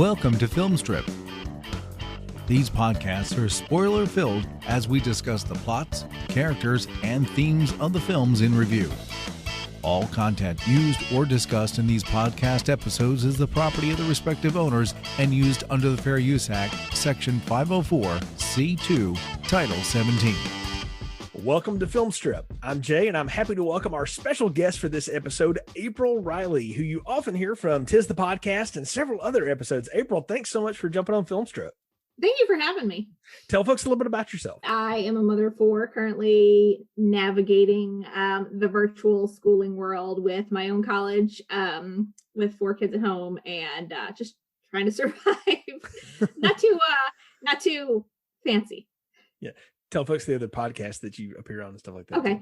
Welcome to Film Strip. These podcasts are spoiler-filled as we discuss the plots, characters, and themes of the films in review. All content used or discussed in these podcast episodes is the property of the respective owners and used under the Fair Use Act, Section 504, C2, Title 17. Welcome to Film Strip. I'm Jay, and I'm happy to welcome our special guest for this episode, April Riley, who you often hear from Tis the Podcast and several other episodes. April, thanks so much for jumping on Film Strip. Thank you for having me. Tell folks a little bit about yourself. I am a mother of four, currently navigating the virtual schooling world with my own college, with four kids at home, and just trying to survive. Not too fancy. Yeah. Tell folks the other podcasts that you appear on and stuff like that. Okay.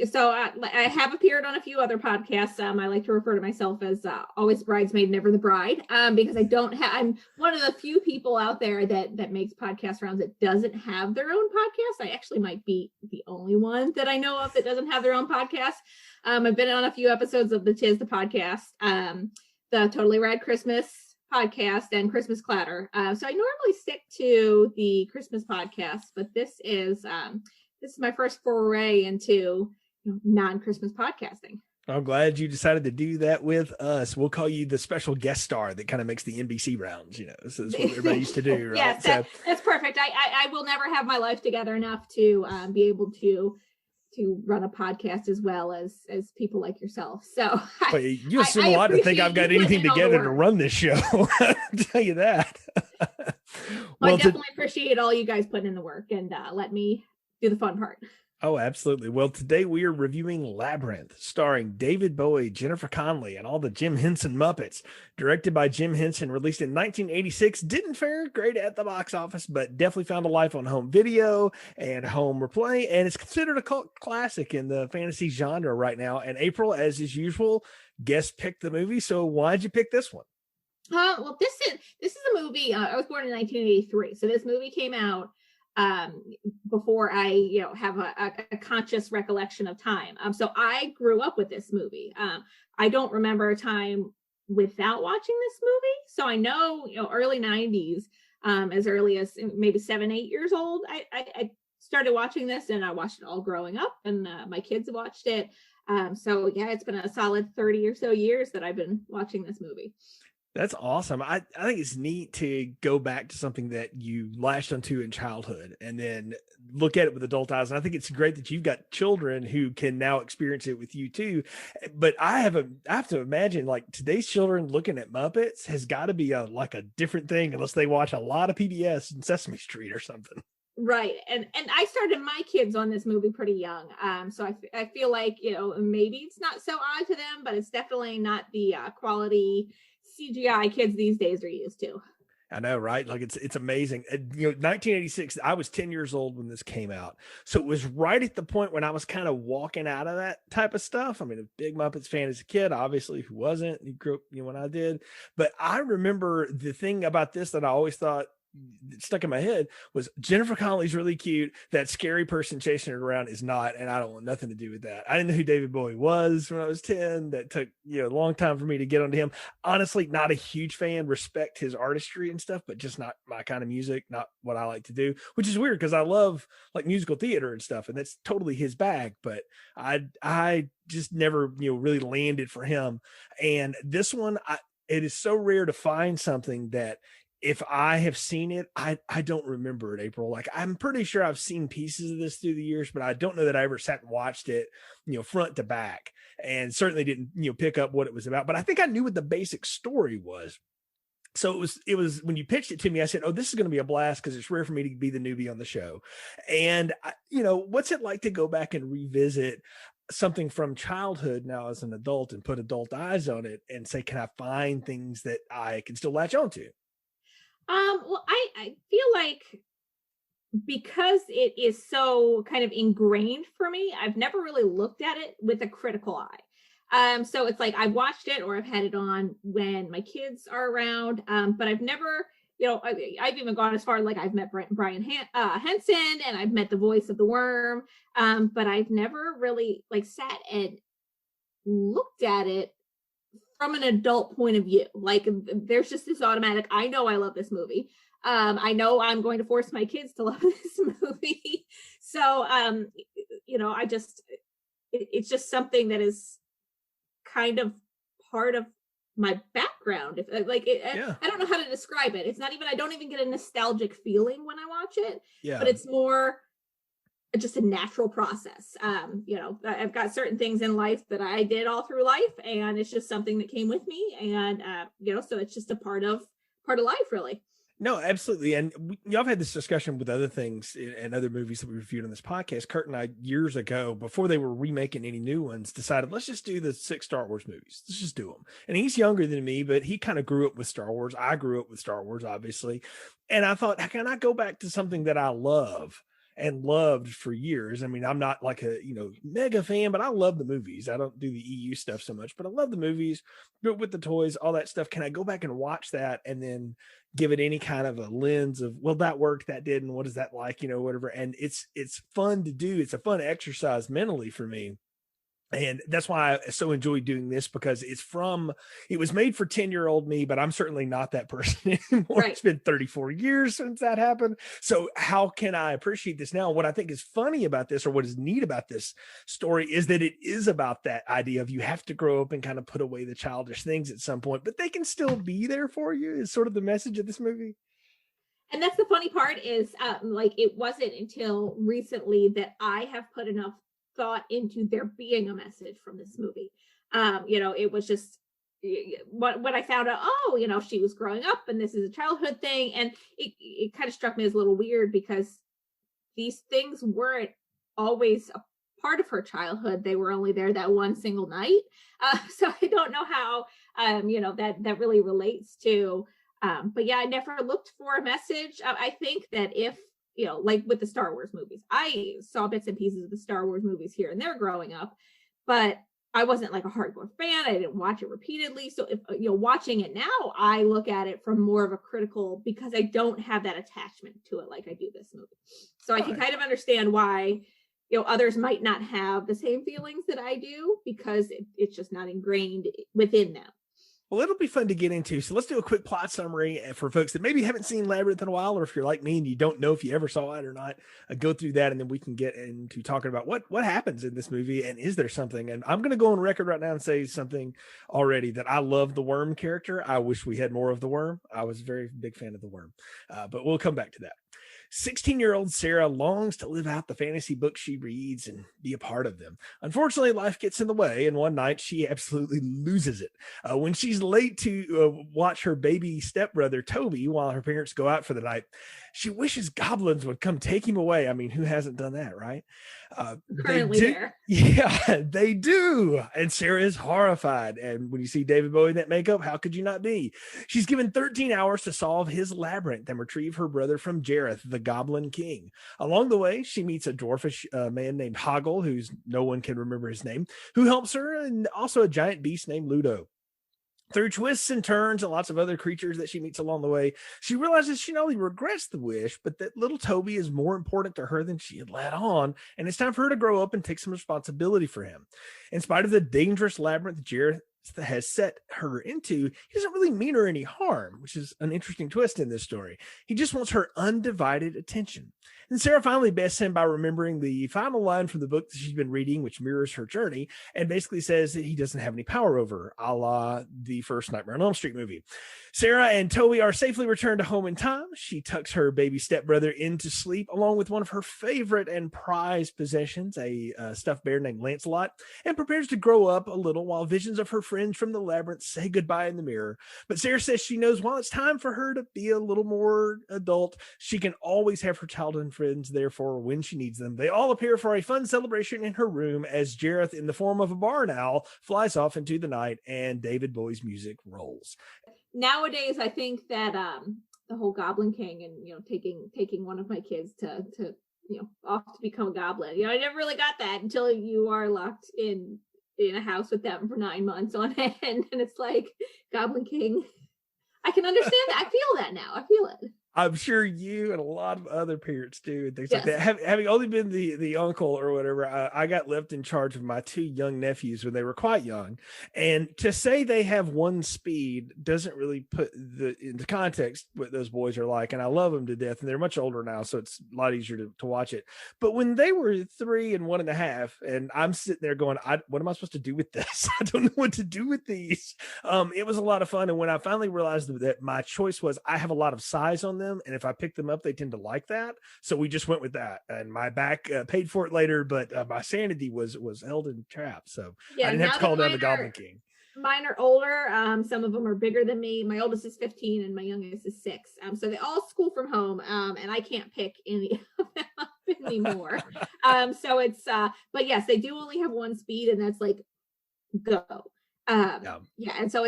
So I have appeared on a few other podcasts. I like to refer to myself as always bridesmaid, never the bride, because I'm one of the few people out there that makes podcast rounds that doesn't have their own podcast. I actually might be the only one that I know of that doesn't have their own podcast. I've been on a few episodes of the Tis the Podcast, the Totally Rad Christmas podcast, and Christmas Clatter. So I normally stick to the Christmas podcast, but this is my first foray into non-Christmas podcasting. I'm glad you decided to do that with us. We'll call you the special guest star that kind of makes the NBC rounds, So that's what everybody used to do, right? Yes, that's perfect. I will never have my life together enough to be able to run a podcast as well as people like yourself. So you assume a lot to think I've got anything together to run this show. I'll tell you that. Well, I definitely appreciate all you guys putting in the work and let me do the fun part. Oh, absolutely. Well, today we are reviewing Labyrinth, starring David Bowie, Jennifer Connelly, and all the Jim Henson Muppets. Directed by Jim Henson, released in 1986. Didn't fare great at the box office, but definitely found a life on home video and home replay, and it's considered a cult classic in the fantasy genre right now. And April, as is usual, guest picked the movie. So why'd you pick this one? Well, this is a movie. I was born in 1983, so this movie came out before I have a conscious recollection of time. So I grew up with this movie. I don't remember a time without watching this movie. So I know, early 90s, as early as maybe 7-8 years old, I started watching this, and I watched it all growing up, and my kids watched it. So yeah, it's been a solid 30 or so years that I've been watching this movie. That's awesome. I think it's neat to go back to something that you latched onto in childhood and then look at it with adult eyes. And I think it's great that you've got children who can now experience it with you too. But I have to imagine, like, today's children looking at Muppets has got to be a different thing unless they watch a lot of PBS and Sesame Street or something. Right. And I started my kids on this movie pretty young. So I feel like, maybe it's not so odd to them, but it's definitely not the quality CGI kids these days are used to. I know, right? Like it's amazing. 1986, I was 10 years old when this came out. So it was right at the point when I was kind of walking out of that type of stuff. I mean, a big Muppets fan as a kid, obviously, who wasn't? He grew up, when I did. But I remember the thing about this that I always thought stuck in my head was Jennifer Connelly's really cute. That scary person chasing her around is not, and I don't want nothing to do with that. I didn't know who David Bowie was when I was 10. That took a long time for me to get onto him. Honestly, not a huge fan. Respect his artistry and stuff, but just not my kind of music, not what I like to do, which is weird because I love like musical theater and stuff, and that's totally his bag. But I just never really landed for him. And this one, it is so rare to find something that if I have seen it, I don't remember it, April. Like, I'm pretty sure I've seen pieces of this through the years, but I don't know that I ever sat and watched it, front to back, and certainly didn't, pick up what it was about. But I think I knew what the basic story was. So it was when you pitched it to me, I said, oh, this is going to be a blast because it's rare for me to be the newbie on the show. And, what's it like to go back and revisit something from childhood now as an adult and put adult eyes on it and say, can I find things that I can still latch on to? Well, I feel like because it is so kind of ingrained for me, I've never really looked at it with a critical eye. So it's like I've watched it or I've had it on when my kids are around, but I've never, I've even gone as far like I've met Brian Henson and I've met the voice of the worm, but I've never really sat and looked at it from an adult point of view. Like there's just this automatic, I know I love this movie. I know I'm going to force my kids to love this movie. So, I just, it's just something that is kind of part of my background. I don't know how to describe it. It's not even, I don't even get a nostalgic feeling when I watch it, but it's more just a natural process. I've got certain things in life that I did all through life, and it's just something that came with me. And, so it's just a part of life, really. No, absolutely. And y'all have had this discussion with other things and other movies that we reviewed on this podcast. Kurt and I, years ago, before they were remaking any new ones, decided, let's just do the 6 Star Wars movies. Let's just do them. And he's younger than me, but he kind of grew up with Star Wars. I grew up with Star Wars, obviously. And I thought, how can I go back to something that I love and loved for years? I mean, I'm not like a, mega fan, but I love the movies. I don't do the EU stuff so much, but I love the movies, but with the toys, all that stuff. Can I go back and watch that and then give it any kind of a lens of, well, that worked, that didn't, what is that like, whatever. And it's fun to do. It's a fun exercise mentally for me. And that's why I so enjoy doing this, because it was made for 10-year-old me, but I'm certainly not that person anymore. Right. It's been 34 years since that happened. So how can I appreciate this now? What I think is funny about this, or what is neat about this story, is that it is about that idea of you have to grow up and kind of put away the childish things at some point, but they can still be there for you, is sort of the message of this movie. And that's the funny part is it wasn't until recently that I have put enough thought into there being a message from this movie. It was just when I found out, she was growing up and this is a childhood thing. And it kind of struck me as a little weird, because these things weren't always a part of her childhood. They were only there that one single night. So I don't know how, that really relates to, but yeah, I never looked for a message. I think that if, like with the Star Wars movies, I saw bits and pieces of the Star Wars movies here and there growing up, but I wasn't like a hardcore fan. I didn't watch it repeatedly. So if, watching it now, I look at it from more of a critical, because I don't have that attachment to it like I do this movie. So I can kind of understand why, others might not have the same feelings that I do, because it's just not ingrained within them. Well, it'll be fun to get into. So let's do a quick plot summary for folks that maybe haven't seen Labyrinth in a while, or if you're like me and you don't know if you ever saw it or not, go through that, and then we can get into talking about what happens in this movie, and is there something. And I'm going to go on record right now and say something already, that I love the worm character. I wish we had more of the worm. I was a very big fan of the worm, but we'll come back to that. 16-year-old Sarah longs to live out the fantasy books she reads and be a part of them. Unfortunately, life gets in the way, and one night she absolutely loses it. When she's late to watch her baby stepbrother Toby while her parents go out for the night, she wishes goblins would come take him away. I mean, who hasn't done that, right? Currently there. Yeah, they do. And Sarah is horrified. And when you see David Bowie in that makeup, how could you not be? She's given 13 hours to solve his labyrinth and retrieve her brother from Jareth, the Goblin King. Along the way, she meets a dwarfish man named Hoggle, who's no one can remember his name, who helps her, and also a giant beast named Ludo. Through twists and turns and lots of other creatures that she meets along the way, she realizes she not only regrets the wish, but that little Toby is more important to her than she had let on, and it's time for her to grow up and take some responsibility for him. In spite of the dangerous labyrinth Jareth has set her into, he doesn't really mean her any harm, which is an interesting twist in this story. He just wants her undivided attention. And Sarah finally bests him by remembering the final line from the book that she's been reading, which mirrors her journey, and basically says that he doesn't have any power over her, a la the first Nightmare on Elm Street movie. Sarah and Toby are safely returned to home in time. She tucks her baby stepbrother into sleep, along with one of her favorite and prized possessions, a stuffed bear named Lancelot, and prepares to grow up a little while visions of her friends from the labyrinth say goodbye in the mirror. But Sarah says she knows while it's time for her to be a little more adult, she can always have her childhood friends there for her when she needs them. They all appear for a fun celebration in her room as Jareth, in the form of a barn owl, flies off into the night and David Bowie's music rolls. Nowadays, I think that the whole Goblin King and taking one of my kids to off to become a goblin. I never really got that until you are locked in a house with them for 9 months on end, and it's like Goblin King. I can understand that. I feel that now. I feel it. I'm sure you and a lot of other parents do and things like Yes. that. Having only been the uncle or whatever, I got left in charge of my 2 young nephews when they were quite young. And to say they have one speed doesn't really put into context what those boys are like. And I love them to death. And they're much older now, so it's a lot easier to watch it. But when they were 3 and 1.5, and I'm sitting there going, what am I supposed to do with this? I don't know what to do with these. It was a lot of fun. And when I finally realized that my choice was, I have a lot of size on them, and if I pick them up, they tend to like that. So we just went with that, and my back paid for it later, but my sanity was held in trap. So Yeah, I didn't have to call down the Goblin King. Mine are older. Some of them are bigger than me. My oldest is 15 and my youngest is 6. So they all school from home. And I can't pick any of them up anymore. So it's but yes, they do only have one speed, and that's like go. Yeah, and so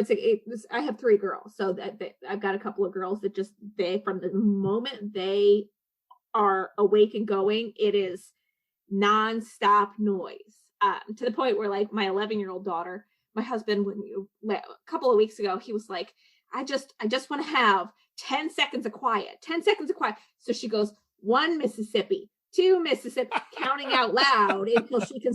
I have 3 girls, so that I've got a couple of girls that just from the moment they are awake and going, it is nonstop noise, to the point where, like, my 11-year-old daughter, my husband, a couple of weeks ago, he was like, I just want to have 10 seconds of quiet. So she goes, 1 Mississippi, 2 Mississippi, counting out loud until she can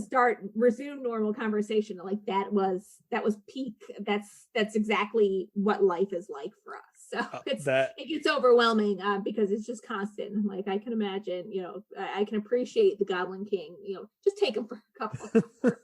resume normal conversation. Like that was peak. That's exactly what life is like for us. So it gets overwhelming because it's just constant. Like I can imagine, I can appreciate the Goblin King, just take him for a couple of hours.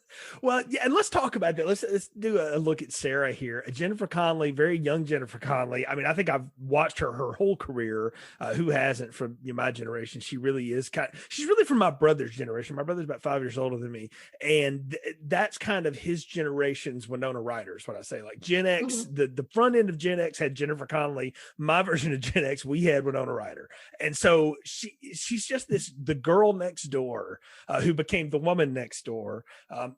Well, yeah, and let's talk about that. Let's do a look at Sarah here. Jennifer Connelly, very young Jennifer Connelly. I mean, I think I've watched her whole career. Who hasn't from my generation? She really is she's really from my brother's generation. My brother's about 5 years older than me. And that's kind of his generation's Winona Ryder is what I say. Like Gen X, the front end of Gen X had Jennifer Connelly. My version of Gen X, we had Winona Ryder. And so she's just the girl next door who became the woman next door.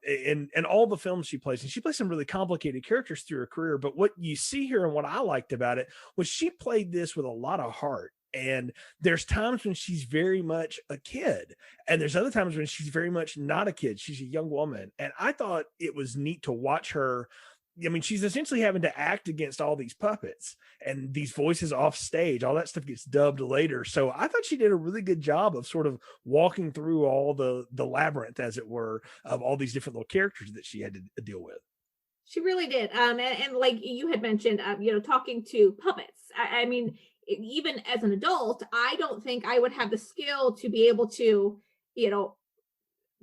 And all the films she plays, and she plays some really complicated characters through her career. But what you see here and what I liked about it was she played this with a lot of heart. And there's times when she's very much a kid, and there's other times when she's very much not a kid. She's a young woman. And I thought it was neat to watch her. I mean, she's essentially having to act against all these puppets and these voices off stage. All that stuff gets dubbed later. So I thought she did a really good job of sort of walking through all the labyrinth, as it were, of all these different little characters that she had to deal with. She really did. And like you had mentioned, talking to puppets. I mean, even as an adult, I don't think I would have the skill to be able to,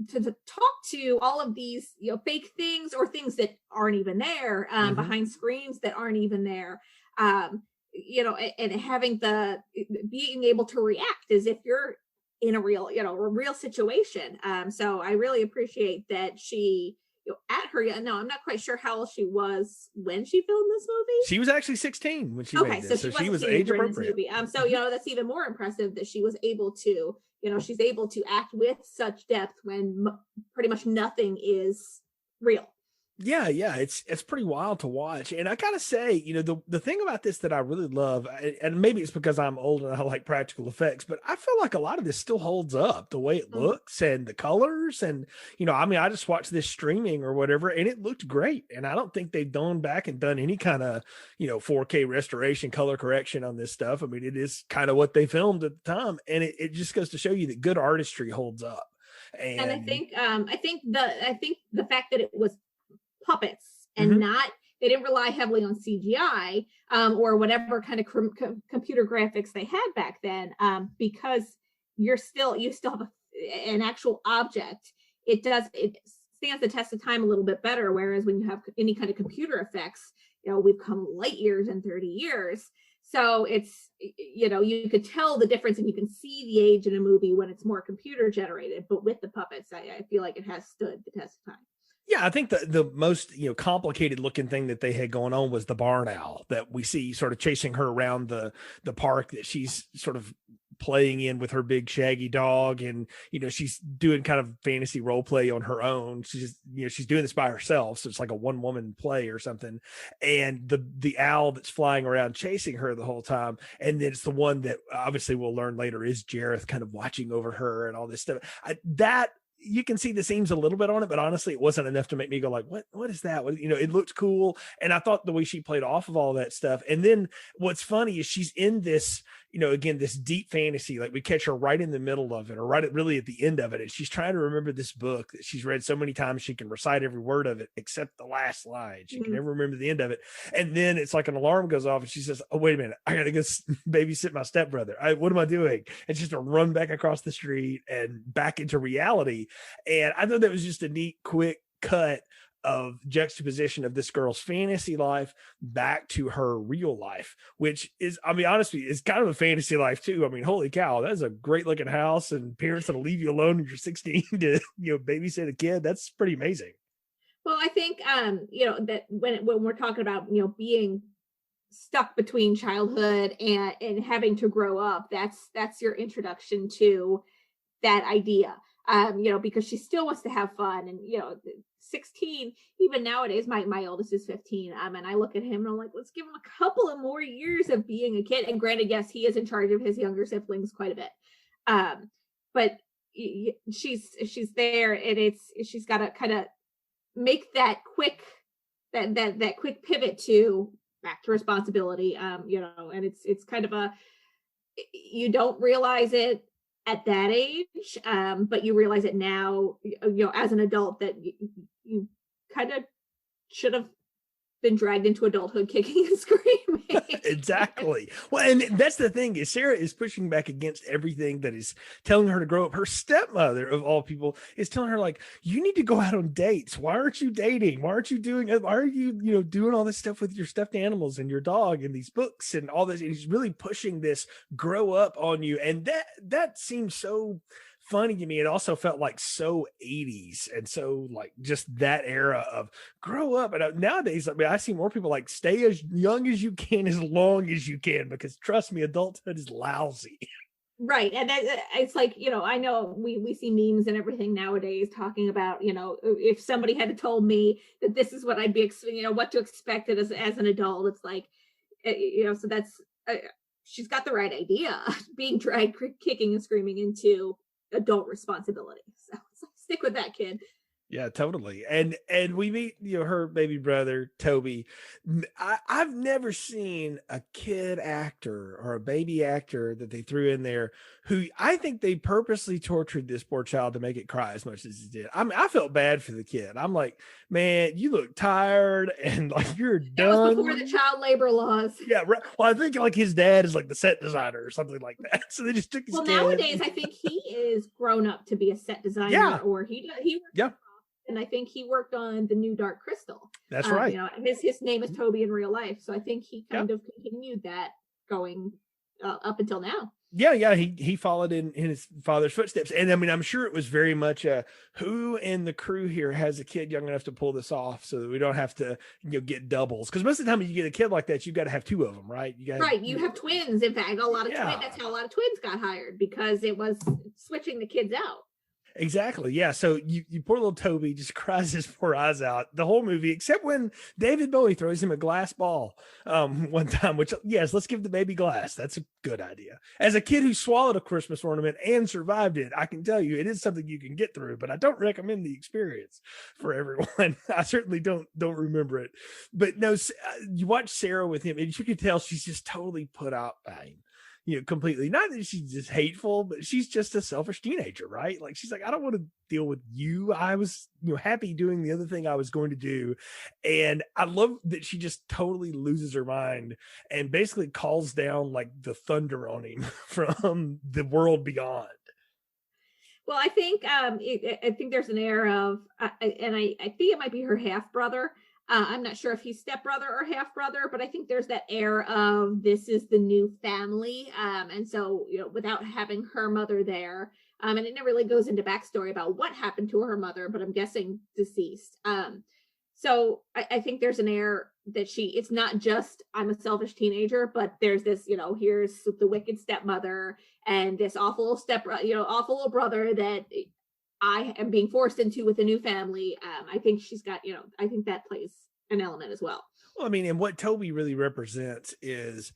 to talk to all of these, fake things or things that aren't even there, behind screens that aren't even there, and having being able to react as if you're in a real situation. So I really appreciate that she, at her, no, I'm not quite sure how old she was when she filmed this movie. She was actually 16 when she made this, so she was age appropriate. So that's even more impressive that she was able to, she's able to act with such depth when pretty much nothing is real. Yeah, it's pretty wild to watch. And I gotta say, the thing about this that I really love, and maybe it's because I'm old and I like practical effects, but I feel like a lot of this still holds up, the way it looks and the colors. And I just watched this streaming or whatever, and it looked great. And I don't think they've gone back and done any kind of 4K restoration, color correction on this stuff. I mean, it is kind of what they filmed at the time, and it just goes to show you that good artistry holds up. And I think the fact that it was puppets and they didn't rely heavily on CGI or whatever kind of computer graphics they had back then, because you still have an actual object. It stands the test of time a little bit better, whereas when you have any kind of computer effects, we've come light years in 30 years. So it's, you could tell the difference and you can see the age in a movie when it's more computer generated, but with the puppets, I feel like it has stood the test of time. Yeah, I think the most complicated looking thing that they had going on was the barn owl that we see sort of chasing her around the park that she's sort of playing in with her big shaggy dog, and she's doing kind of fantasy role play on her own. She's doing this by herself, so it's like a one woman play or something. And the owl that's flying around chasing her the whole time, and then it's the one that obviously we'll learn later is Jareth, kind of watching over her and all this stuff. You can see the seams a little bit on it, but honestly, it wasn't enough to make me go like, what is that? It looked cool. And I thought the way she played off of all that stuff. And then what's funny is she's in this, again, this deep fantasy, like we catch her right in the middle of it, or right really at the end of it. And she's trying to remember this book that she's read so many times. She can recite every word of it, except the last line. She can never remember the end of it. And then it's like an alarm goes off and she says, oh, wait a minute. I got to go babysit my stepbrother. What am I doing? And she's to run back across the street and back into reality. And I thought that was just a neat, quick cut of juxtaposition of this girl's fantasy life back to her real life, which is, I mean, honestly, is kind of a fantasy life too. I mean, holy cow, that's a great looking house, and parents that'll leave you alone when you're 16 to, babysit a kid. That's pretty amazing. Well, I think, that when we're talking about, being stuck between childhood and having to grow up, that's your introduction to that idea. Because she still wants to have fun, and 16, even nowadays, my oldest is 15, and I look at him and I'm like, let's give him a couple of more years of being a kid. And granted, yes, he is in charge of his younger siblings quite a bit, but she's there, and she's got to kind of make that quick quick pivot to back to responsibility, and it's kind of you don't realize it at that age, but you realize it now, as an adult, that you kind of should have been dragged into adulthood kicking and screaming. Exactly. Well, and that's the thing, is Sarah is pushing back against everything that is telling her to grow up. Her stepmother, of all people, is telling her, like, you need to go out on dates. Why aren't you dating? Why are you doing all this stuff with your stuffed animals and your dog and these books and all this? And he's really pushing this grow up on you. And that seems so funny to me. It also felt like so 80s, and so like just that era of grow up. And nowadays, I mean, I see more people like stay as young as you can, as long as you can, because trust me, adulthood is lousy. Right. And it's like, I know we see memes and everything nowadays talking about, if somebody had told me that this is what I'd be, what to expect it as an adult, it's like, so that's, she's got the right idea, being dragged kicking and screaming into adult responsibility. So stick with that, kid. Yeah, totally. And we meet, her baby brother, Toby. I've never seen a kid actor or a baby actor that they threw in there who, I think they purposely tortured this poor child to make it cry as much as it did. I mean, I felt bad for the kid. I'm like, man, you look tired and like you're done. That was before the child labor laws. Yeah, right. Well, I think like his dad is like the set designer or something like that. So they just took his kid. Nowadays, I think he is grown up to be a set designer, or he yeah. And I think he worked on the new Dark Crystal. That's right. His name is Toby in real life, so I think he kind of continued that going up until now. Yeah, he followed in his father's footsteps, and I mean, I'm sure it was very much who in the crew here has a kid young enough to pull this off, so that we don't have to get doubles. Because most of the time, when you get a kid like that, you got to have two of them, right? You have twins. In fact, a lot of twins. That's how a lot of twins got hired, because it was switching the kids out. Exactly. Yeah. So you poor little Toby just cries his poor eyes out the whole movie, except when David Bowie throws him a glass ball one time, which, yes, let's give the baby glass. That's a good idea. As a kid who swallowed a Christmas ornament and survived it, I can tell you it is something you can get through, but I don't recommend the experience for everyone. I certainly don't remember it. But no, you watch Sarah with him and you can tell she's just totally put out by him. Completely. Not that she's just hateful, but she's just a selfish teenager, right? Like, she's like, I don't want to deal with you. I was, happy doing the other thing I was going to do. And I love that she just totally loses her mind and basically calls down like the thunder on him from the world beyond. Well, I think I think there's an air of, and I think it might be her half brother. I'm not sure if he's stepbrother or half brother, but I think there's that air of this is the new family. And so, without having her mother there, and it never really goes into backstory about what happened to her mother, but I'm guessing deceased. So I think there's an air that it's not just I'm a selfish teenager, but there's this, here's the wicked stepmother and this awful awful little brother that I am being forced into with a new family. I think she's got, I think that plays an element as well. Well, I mean, and what Toby really represents is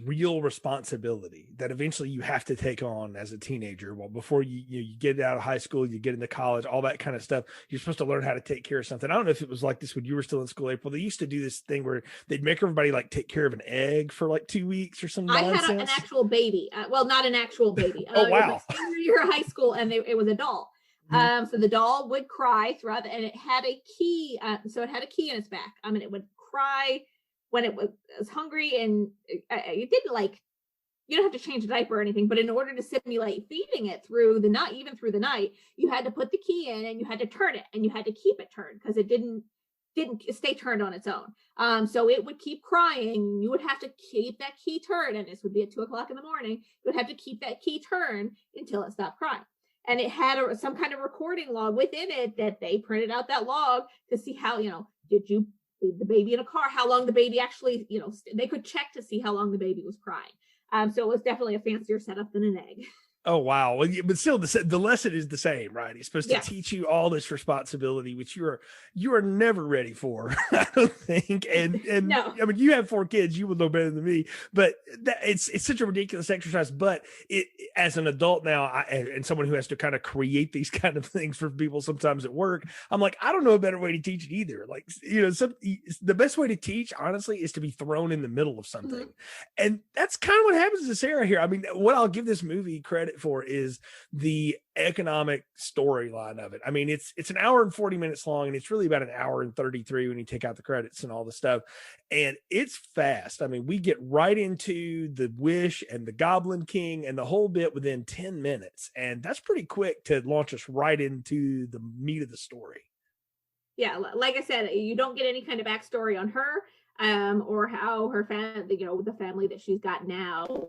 real responsibility that eventually you have to take on as a teenager. Well, before you get out of high school, you get into college, all that kind of stuff. You're supposed to learn how to take care of something. I don't know if it was like this when you were still in school, April. They used to do this thing where they'd make everybody like take care of an egg for like 2 weeks or some nonsense. I had an actual baby. Well, not an actual baby. Oh, wow. It was my senior year of high school, and it was a doll. So the doll would cry throughout, and it had a key. So it had a key in its back. I mean, it would cry when it was hungry, and it didn't like, you don't have to change the diaper or anything, but in order to simulate feeding it through the night, even through the night, you had to put the key in and you had to turn it, and you had to keep it turned because it didn't stay turned on its own. So it would keep crying. You would have to keep that key turned, and this would be at 2:00 in the morning. You would have to keep that key turned until it stopped crying. And it had some kind of recording log within it that they printed out that log to see how, did you leave the baby in a car, how long the baby actually, they could check to see how long the baby was crying. So it was definitely a fancier setup than an egg. Oh, wow. Well, but still the lesson is the same, right? It's supposed to teach you all this responsibility, which you are never ready for, I don't think. And no. I mean, you have 4 kids, you would know better than me, but it's such a ridiculous exercise. But it, as an adult now, and someone who has to kind of create these kind of things for people sometimes at work, I'm like, I don't know a better way to teach it either. Like, the best way to teach, honestly, is to be thrown in the middle of something. Mm-hmm. And that's kind of what happens to Sarah here. I mean, what I'll give this movie credit for is the economic storyline of it. I mean, it's an hour and 40 minutes long, and it's really about an hour and 33 when you take out the credits and all the stuff. And it's fast. I mean, we get right into the wish and the Goblin King and the whole bit within 10 minutes. And that's pretty quick to launch us right into the meat of the story. Yeah, like I said, you don't get any kind of backstory on her. Or how her family, the family that she's got now.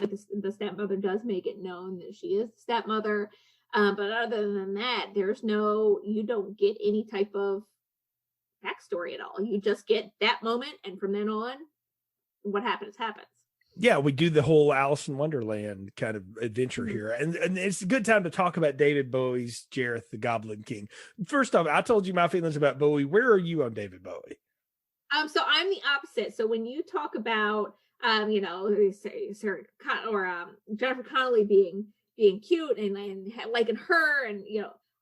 The stepmother does make it known that she is the stepmother. But other than that, you don't get any type of backstory at all. You just get that moment, and from then on, what happens. Yeah, we do the whole Alice in Wonderland kind of adventure here. And it's a good time to talk about David Bowie's Jareth the Goblin King. First off, I told you my feelings about Bowie. Where are you on David Bowie? So I'm the opposite. So when you talk about, Sarah or Jennifer Connelly being cute and liking her, and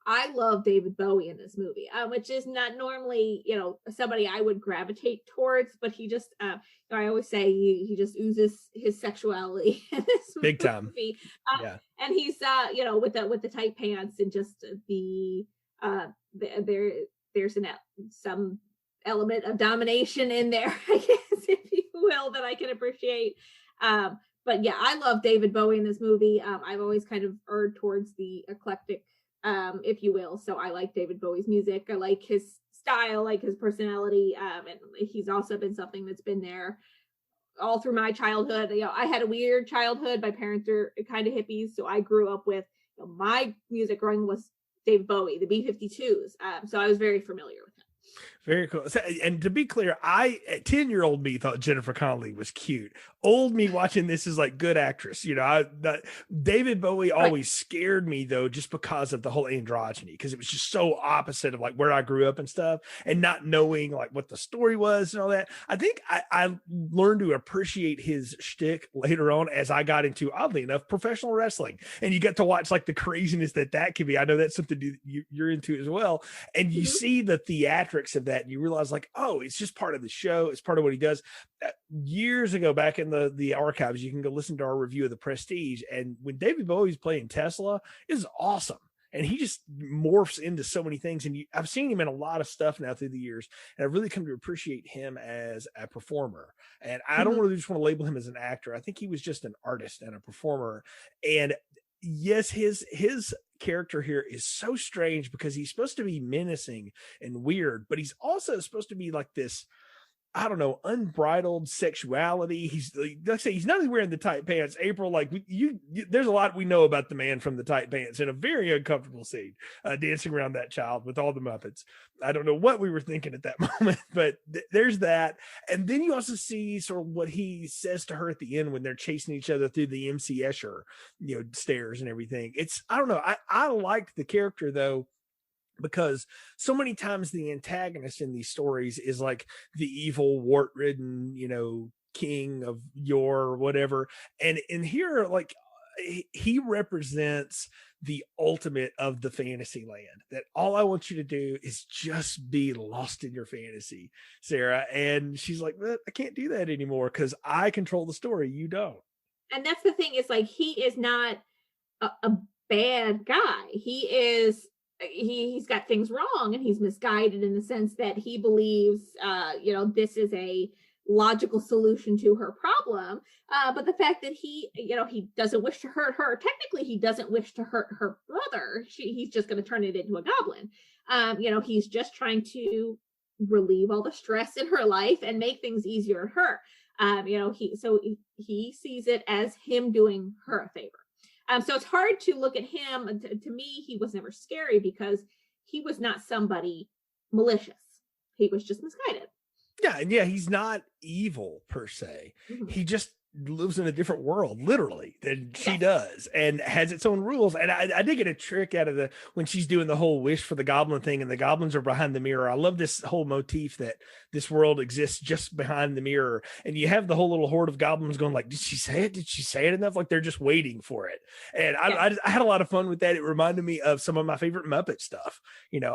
I love David Bowie in this movie, which is not normally somebody I would gravitate towards, but he just I always say he just oozes his sexuality in this big time. Movie. And he's with the tight pants and just there's some element of domination in there, I guess, if you will, that I can appreciate. But yeah, I love David Bowie in this movie. I've always kind of erred towards the eclectic, if you will. So I like David Bowie's music. I like his style, like his personality. And he's also been something that's been there all through my childhood. I had a weird childhood. My parents are kind of hippies, so I grew up with my music growing was David Bowie, the B-52s. So I was very familiar with him. Very cool. And to be clear, 10-year-old me thought Jennifer Connelly was cute. Old me watching this is like good actress. David Bowie always scared me though, just because of the whole androgyny, because it was just so opposite of like where I grew up and stuff, and not knowing like what the story was and all that. I think I learned to appreciate his shtick later on as I got into, oddly enough, professional wrestling, and you get to watch like the craziness that can be. I know that's something you're into as well, and you see the theatrics of that, and you realize like, oh, it's just part of the show. It's part of what he does. Years ago, back in the archives, you can go listen to our review of The Prestige, and when David Bowie's playing Tesla, is awesome, and he just morphs into so many things. And I've seen him in a lot of stuff now through the years, and I've really come to appreciate him as a performer. And I don't really just want to label him as an actor. I think he was just an artist and a performer. And yes, his character here is so strange because he's supposed to be menacing and weird, but he's also supposed to be like this, I don't know, unbridled sexuality. He's, let's say, he's not even wearing the tight pants. April, like there's a lot we know about the man from the tight pants in a very uncomfortable scene, dancing around that child with all the Muppets. I don't know what we were thinking at that moment, but there's that. And then you also see sort of what he says to her at the end when they're chasing each other through the MC Escher, stairs and everything. I don't know. I liked the character though, because so many times the antagonist in these stories is like the evil, wart-ridden, king of yore or whatever. And in here, like, he represents the ultimate of the fantasy land, that all I want you to do is just be lost in your fantasy, Sarah. And she's like, I can't do that anymore because I control the story. You don't. And that's the thing, is like, he is not a bad guy. He's got things wrong, and he's misguided in the sense that he believes, this is a logical solution to her problem. But the fact that he doesn't wish to hurt her, technically he doesn't wish to hurt her brother. He's just going to turn it into a goblin. He's just trying to relieve all the stress in her life and make things easier on her. He sees it as him doing her a favor. So it's hard to look at him. To me, he was never scary because he was not somebody malicious. He was just misguided. Yeah, he's not evil per se. Mm-hmm. He just lives in a different world, literally, than she does, and has its own rules. And I did get a trick out of when she's doing the whole wish for the goblin thing, and the goblins are behind the mirror. I love this whole motif that this world exists just behind the mirror, and you have the whole little horde of goblins going like, did she say it? Did she say it enough? Like, they're just waiting for it. And I had a lot of fun with that. It reminded me of some of my favorite Muppet stuff.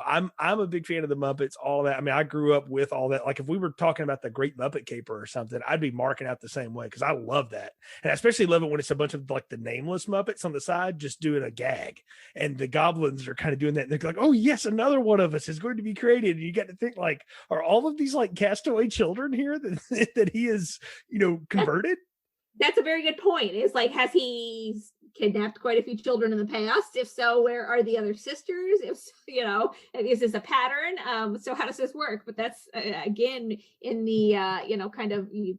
I'm a big fan of the Muppets, all that. I mean, I grew up with all that. Like, if we were talking about the Great Muppet Caper or something, I'd be marking out the same way because I love that. And I especially love it when it's a bunch of like the nameless Muppets on the side just doing a gag, and the goblins are kind of doing that, and they're like, oh yes, another one of us is going to be created. And you get to think, like, are all of these like castaway children here that he is converted? That's a very good point. It's like, has he kidnapped quite a few children in the past? If so, where are the other sisters? If is this a pattern? So how does this work? But that's again in the kind of you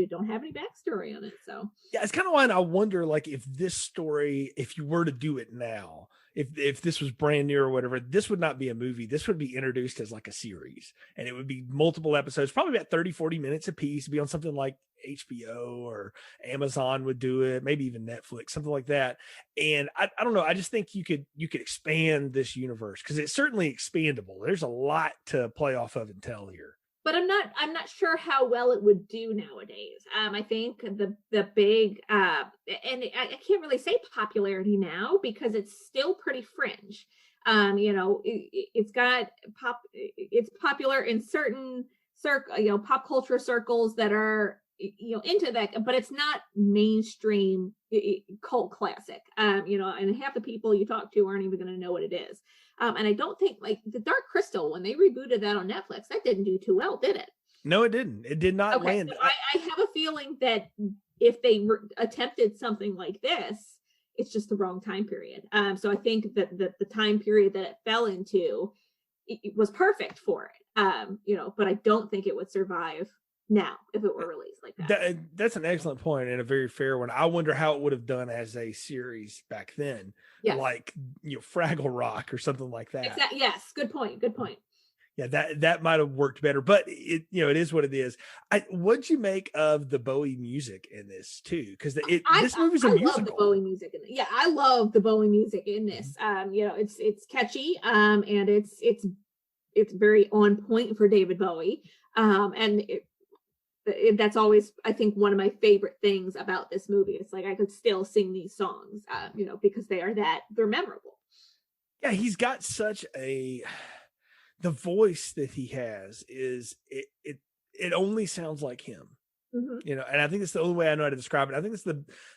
don't have any backstory on it. So yeah, it's kind of why I wonder, like, if this story, if you were to do it now, if this was brand new or whatever, this would not be a movie. This would be introduced as like a series, and it would be multiple episodes, probably about 30-40 minutes a piece, be on something like HBO or Amazon would do it, maybe even Netflix, something like that. And I don't know, I just think you could expand this universe because it's certainly expandable. There's a lot to play off of and tell here. But I'm not sure how well it would do nowadays. I think the big and I can't really say popularity now because it's still pretty fringe. It's popular in certain pop culture circles that are into that, but it's not mainstream cult classic. And half the people you talk to aren't even going to know what it is. And I don't think, like, the Dark Crystal, when they rebooted that on Netflix, that didn't do too well, did it? No, it didn't. It did not land. So I have a feeling that if they attempted something like this, it's just the wrong time period. So I think that the time period that it fell into, it was perfect for it. But I don't think it would survive now if it were released like that. That's an excellent point and a very fair one. I wonder how it would have done as a series back then. Yes. Like Fraggle Rock or something like that. Exactly. Yes, good point. Yeah, that might have worked better, but it is what it is. What'd you make of the Bowie music in this too? Because this movie's a musical. I love the Bowie music in it. Yeah, I love the Bowie music in this. It's catchy, and it's very on point for David Bowie, and that's always, I think, one of my favorite things about this movie. It's like I could still sing these songs, because they're memorable. Yeah, he's got such the voice that he has is it only sounds like him. Mm-hmm. And I think it's the only way I know how to describe it. I think it's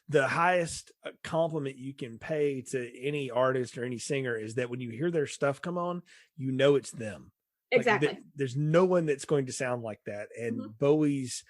the highest compliment you can pay to any artist or any singer is that when you hear their stuff come on, it's them. Exactly. Like, there's no one that's going to sound like that. And mm-hmm. Bowie's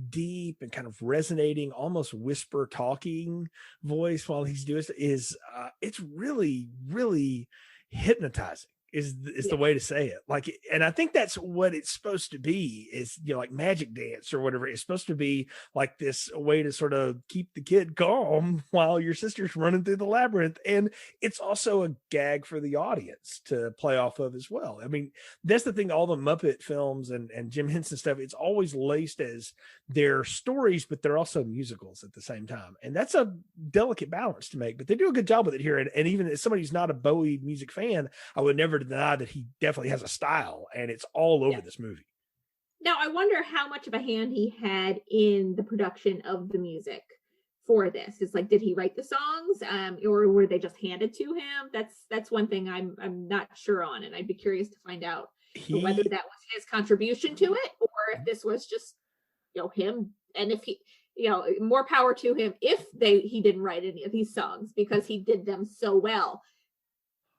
deep and kind of resonating, almost whisper talking voice while he's doing it is it's really, really hypnotizing. Is the way to say it. Like, and I think that's what it's supposed to be is, like magic dance or whatever. It's supposed to be like this way to sort of keep the kid calm while your sister's running through the labyrinth. And it's also a gag for the audience to play off of as well. I mean, that's the thing, all the Muppet films and Jim Henson stuff, it's always laced as their stories, but they're also musicals at the same time. And that's a delicate balance to make, but they do a good job with it here. And even as somebody who's not a Bowie music fan, I would never deny that he definitely has a style, and it's all over this movie. Now, I wonder how much of a hand he had in the production of the music for this. It's like, did he write the songs, or were they just handed to him? That's one thing I'm not sure on, and I'd be curious to find out whether that was his contribution to it, or if this was just, him. And if he, more power to him if he didn't write any of these songs, because he did them so well.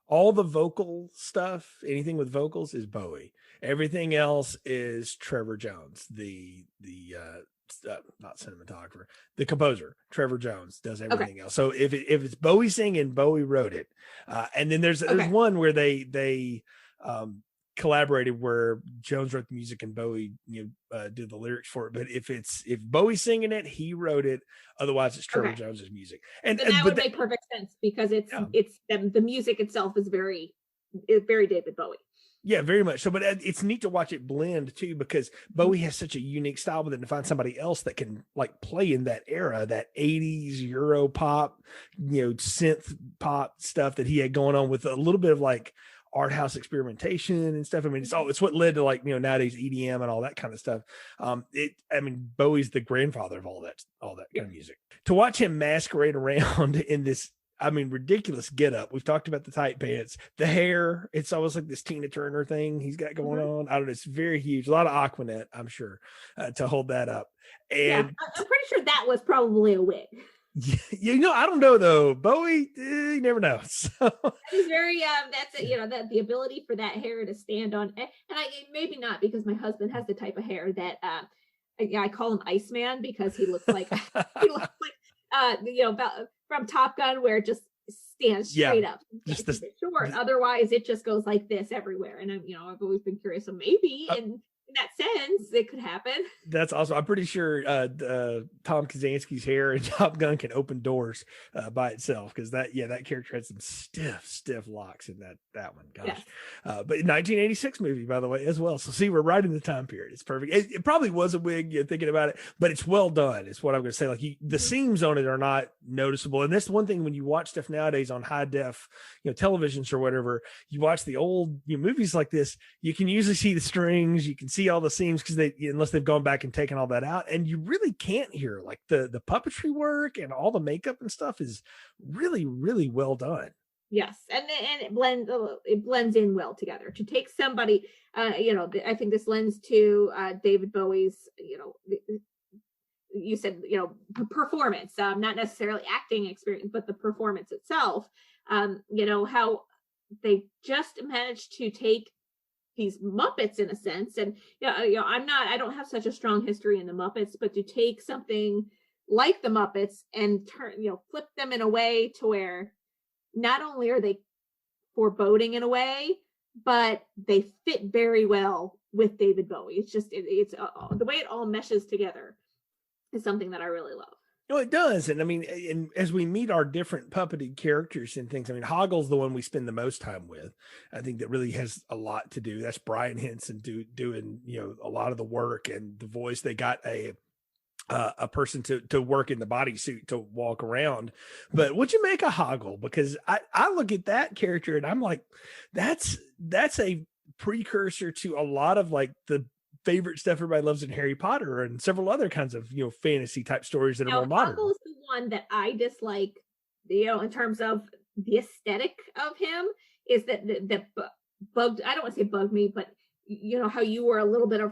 All the vocal stuff, anything with vocals, is Bowie. Everything else is Trevor Jones, the not cinematographer, the composer. Trevor Jones does everything else. So if it's Bowie singing, Bowie wrote it. And then there's one where they collaborated, where Jones wrote the music and Bowie did the lyrics for it. But if Bowie's singing it, he wrote it. Otherwise, it's Trevor Jones's music. And that would make perfect sense, because it's the music itself is very David Bowie. Yeah, very much so. But it's neat to watch it blend too, because Bowie has such a unique style with it, and to find somebody else that can like play in that era, that 80s Euro pop, synth pop stuff that he had going on, with a little bit of like art house experimentation and stuff. I mean, it's what led to like, nowadays EDM and all that kind of stuff. Bowie's the grandfather of all that kind of music. To watch him masquerade around in this, ridiculous getup. We've talked about the tight pants, the hair. It's almost like this Tina Turner thing he's got going on. I don't know. It's very huge. A lot of Aquanet, I'm sure, to hold that up. And I'm pretty sure that was probably a wig. I don't know though. Bowie, you never know. So he's very that's it. That the ability for that hair to stand on, and maybe not, because my husband has the type of hair that I call him Iceman, because he looks like from Top Gun, where it just stands straight up, just short. Otherwise, it just goes like this everywhere. And I've always been curious. So maybe in that sense, it could happen. That's awesome. I'm pretty sure Tom Kazansky's hair in Top Gun can open doors by itself, because that character had some stiff locks in that one. Gosh. Yes. But 1986 movie, by the way, as well. So see, we're right in the time period. It's perfect. It probably was a wig, thinking about it, but it's well done. It's what I'm going to say. Like the seams on it are not noticeable. And that's one thing when you watch stuff nowadays on high def, televisions or whatever, you watch the old movies like this, you can usually see the strings, you can see all the seams, because unless they've gone back and taken all that out, and you really can't hear like the puppetry work and all the makeup and stuff is really, really well done. Yes, and it blends in well together. To take somebody, I think this lends to David Bowie's, you said, performance, not necessarily acting experience, but the performance itself. How they just managed to take these Muppets in a sense, and I don't have such a strong history in the Muppets, but to take something like the Muppets and flip them in a way to where not only are they foreboding in a way, but they fit very well with David Bowie. It's just it's the way it all meshes together is something that I really love. No, it does. And and as we meet our different puppeted characters and things, Hoggle's the one we spend the most time with. I think that really has a lot to do. That's Brian Henson doing, a lot of the work and the voice. They got a person to work in the bodysuit to walk around. But what'd you make of Hoggle? Because I look at that character and I'm like, that's a precursor to a lot of like the favorite stuff everybody loves in Harry Potter and several other kinds of fantasy type stories that are more modern. Hoggle is the one that I dislike, in terms of the aesthetic of him, is that bugged. I don't want to say bugged me, but how you were a little bit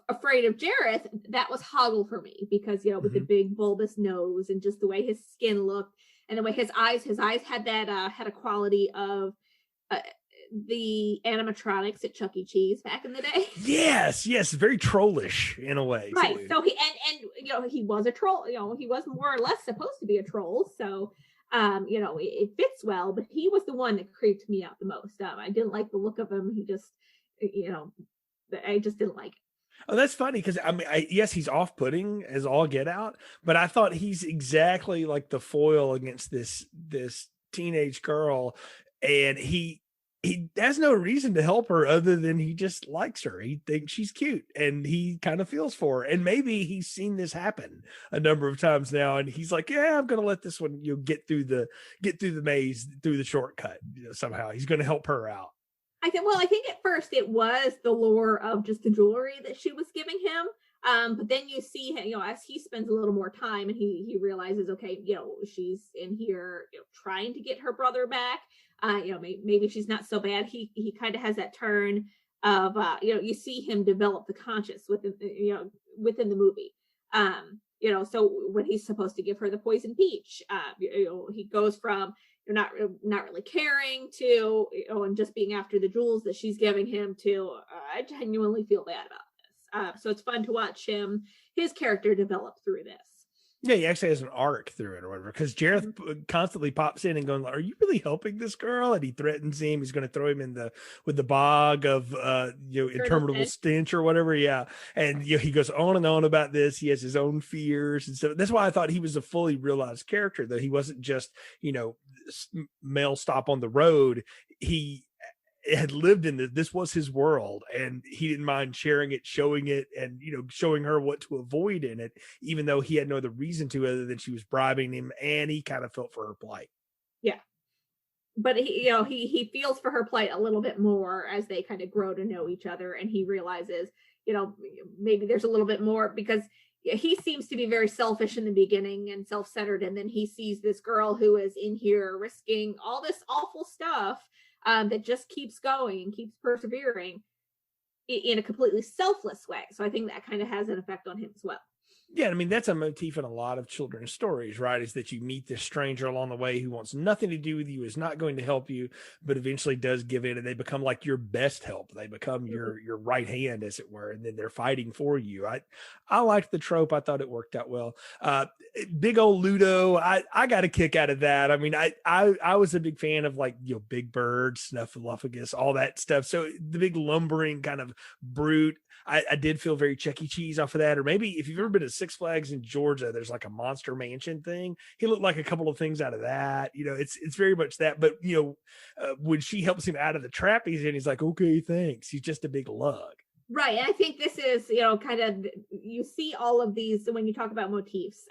afraid of Jareth. That was Hoggle for me, because with the big bulbous nose and just the way his skin looked and the way his eyes had that had a quality of the animatronics at Chuck E. Cheese back in the day. Yes, very trollish in a way. Right. Too. So he was a troll. He was more or less supposed to be a troll. So it fits well. But he was the one that creeped me out the most. I didn't like the look of him. He just, I just didn't like it. Oh, that's funny, because yes, he's off-putting as all get out, but I thought he's exactly like the foil against this teenage girl, and he has no reason to help her other than he just likes her. He thinks she's cute and he kind of feels for her. And maybe he's seen this happen a number of times now. And he's like, yeah, I'm going to let this one, get through the maze, through the shortcut, somehow he's going to help her out. I think at first it was the lure of just the jewelry that she was giving him. But then you see him, as he spends a little more time and he realizes, okay, she's in here, trying to get her brother back. Maybe she's not so bad. He kind of has that turn of, you see him develop the conscience within the movie. So when he's supposed to give her the poison peach, he goes from not really caring to, and just being after the jewels that she's giving him to, I genuinely feel bad about this. So it's fun to watch his character develop through this. Yeah, he actually has an arc through it or whatever, because Jareth constantly pops in and going, "Are you really helping this girl?" And he threatens him. He's going to throw him with the bog of interminable stench or whatever. Yeah, and he goes on and on about this. He has his own fears, and so that's why I thought he was a fully realized character. That he wasn't just male stop on the road. He had lived in this was his world, and he didn't mind sharing it, showing it, and showing her what to avoid in it, even though he had no other reason to other than she was bribing him, and he kind of felt for her plight. Yeah, but he feels for her plight a little bit more as they kind of grow to know each other, and he realizes maybe there's a little bit more, because he seems to be very selfish in the beginning and self-centered, and then he sees this girl who is in here risking all this awful stuff that just keeps going and keeps persevering in a completely selfless way. So I think that kind of has an effect on him as well. Yeah, I mean, that's a motif in a lot of children's stories, right? Is that you meet this stranger along the way who wants nothing to do with you, is not going to help you, but eventually does give in, and they become like your best help. They become your right hand, as it were, and then they're fighting for you. I liked the trope. I thought it worked out well. Big old Ludo, I got a kick out of that. I mean, I was a big fan of Big Bird, Snuffleupagus, all that stuff. So the big lumbering kind of brute. I did feel very Chuck E. Cheese off of that. Or maybe if you've ever been to Six Flags in Georgia, there's like a Monster Mansion thing. He looked like a couple of things out of that. It's very much that. But when she helps him out of the trap he's in, he's like, "Okay, thanks." He's just a big lug. Right. And I think this is, kind of, you see all of these when you talk about motifs.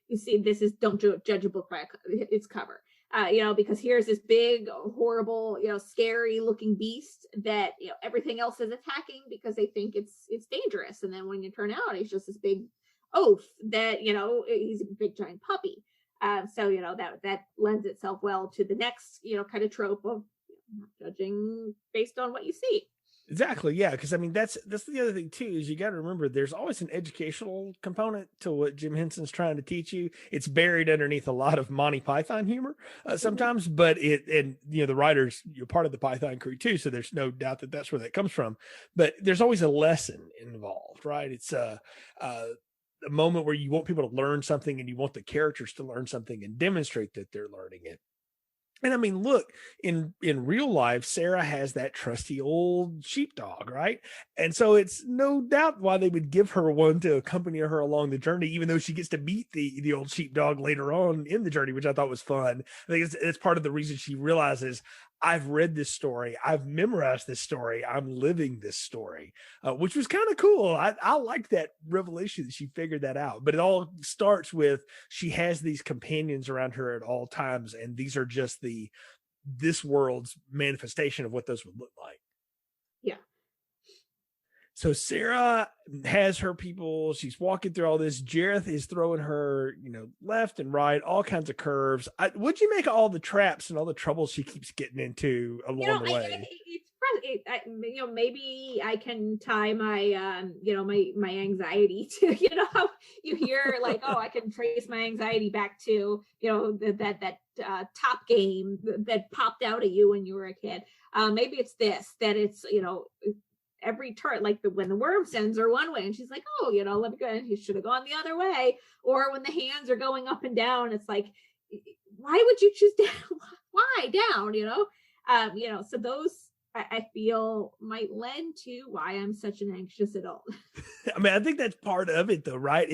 You see this is don't judge a book by its cover. Because here's this big, horrible, scary looking beast that, everything else is attacking because they think it's dangerous. And then when you turn out, he's just this big oaf that, he's a big giant puppy. So, that lends itself well to the next, kind of trope of not judging based on what you see. Exactly. Yeah. Because I mean, that's the other thing too, is you got to remember there's always an educational component to what Jim Henson's trying to teach you. It's buried underneath a lot of Monty Python humor sometimes, but the writers, you're part of the Python crew too. So there's no doubt that that's where that comes from, but there's always a lesson involved, right? It's a moment where you want people to learn something and you want the characters to learn something and demonstrate that they're learning it. And I mean, look, in real life, Sarah has that trusty old sheepdog, right? And so it's no doubt why they would give her one to accompany her along the journey, even though she gets to meet the old sheepdog later on in the journey, which I thought was fun. I think it's part of the reason she realizes, I've read this story, I've memorized this story, I'm living this story, which was kind of cool. I liked that revelation that she figured that out. But it all starts with she has these companions around her at all times, and these are just this world's manifestation of what those would look like. Yeah. So Sarah has her people. She's walking through all this. Jareth is throwing her, left and right, all kinds of curves. What'd you make of all the traps and all the trouble she keeps getting into along the way? Maybe I can tie my, my anxiety to, how you hear like, oh, I can trace my anxiety back to, that top game that popped out at you when you were a kid. Maybe it's that it's, every turn, like when the worm sends her one way and she's like, oh, let me go, and you should have gone the other way. Or when the hands are going up and down, it's like, why would you choose down? Why down? So those I feel might lend to why I'm such an anxious adult. I mean, I think that's part of it though, right?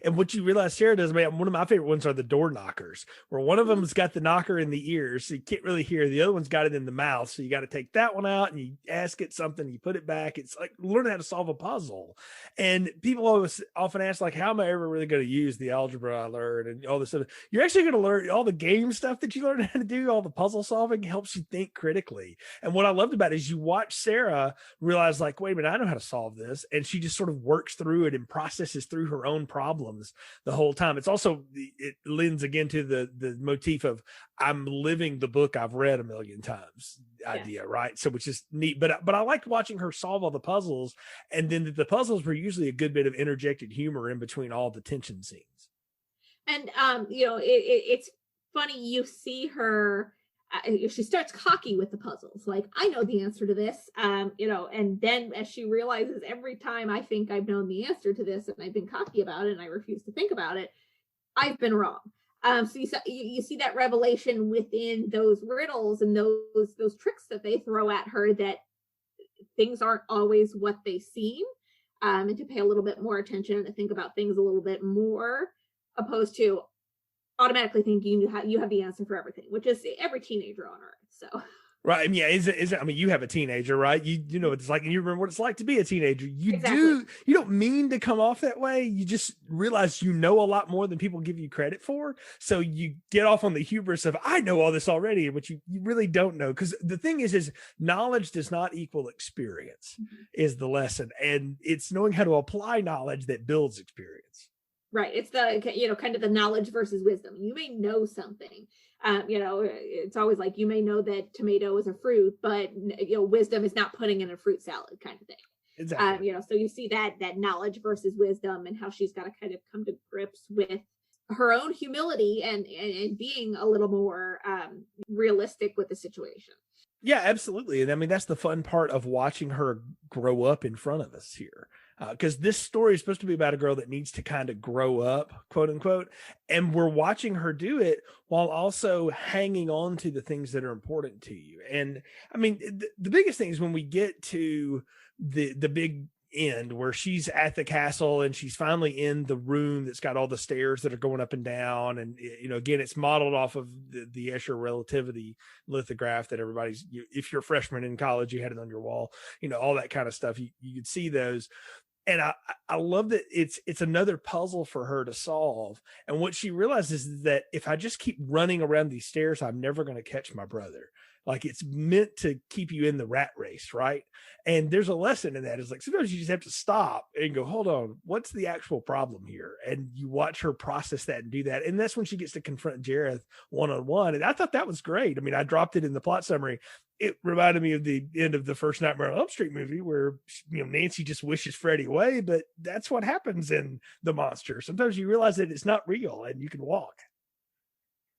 And what you realize Sarah does, man, one of my favorite ones are the door knockers, where one of them's got the knocker in the ears, so you can't really hear. The other one's got it in the mouth. So you got to take that one out and you ask it something, you put it back. It's like learning how to solve a puzzle. And people always often ask, like, how am I ever really going to use the algebra I learned and all this stuff? You're actually going to learn all the game stuff that you learn how to do, all the puzzle solving helps you think critically. And what I loved about about it is you watch Sarah realize like, wait a minute, I know how to solve this. And she just sort of works through it and processes through her own problems the whole time. It's also, it lends again to the motif of I'm living the book I've read a million times idea, right? So which is neat. But I liked watching her solve all the puzzles. And then the puzzles were usually a good bit of interjected humor in between all the tension scenes. And it's funny, you see her, she starts cocky with the puzzles, like, I know the answer to this, and then as she realizes, every time I think I've known the answer to this and I've been cocky about it and I refuse to think about it, I've been wrong. So you see that revelation within those riddles and those tricks that they throw at her, that things aren't always what they seem, and to pay a little bit more attention and to think about things a little bit more, opposed to automatically thinking you have the answer for everything, which is every teenager on earth. So right. I mean, yeah, is it, I mean, you have a teenager, right? You know what it's like, and you remember what it's like to be a teenager. You don't mean to come off that way. You just realize you know a lot more than people give you credit for. So you get off on the hubris of, I know all this already, but you really don't know. Because the thing is knowledge does not equal experience, is the lesson. And it's knowing how to apply knowledge that builds experience. Right. It's the, kind of the knowledge versus wisdom. You may know something, it's always like, you may know that tomato is a fruit, but wisdom is not putting in a fruit salad kind of thing. Exactly. So you see that knowledge versus wisdom, and how she's got to kind of come to grips with her own humility and being a little more realistic with the situation. Yeah, absolutely. And I mean, that's the fun part of watching her grow up in front of us here. Because this story is supposed to be about a girl that needs to kind of grow up, quote unquote. And we're watching her do it while also hanging on to the things that are important to you. And I mean, the biggest thing is when we get to the big end where she's at the castle and she's finally in the room that's got all the stairs that are going up and down. And, again, it's modeled off of the Escher relativity lithograph that everybody's, if you're a freshman in college, you had it on your wall, all that kind of stuff. You could see those. And I love that it's another puzzle for her to solve. And what she realizes is that if I just keep running around these stairs, I'm never going to catch my brother. Like, it's meant to keep you in the rat race, right? And there's a lesson in that. It's like, sometimes you just have to stop and go, hold on, what's the actual problem here? And you watch her process that and do that. And that's when she gets to confront Jareth one-on-one. And I thought that was great. I mean, I dropped it in the plot summary. It reminded me of the end of the first Nightmare on Elm Street movie where, Nancy just wishes Freddy away, but that's what happens in The Monster. Sometimes you realize that it's not real and you can walk.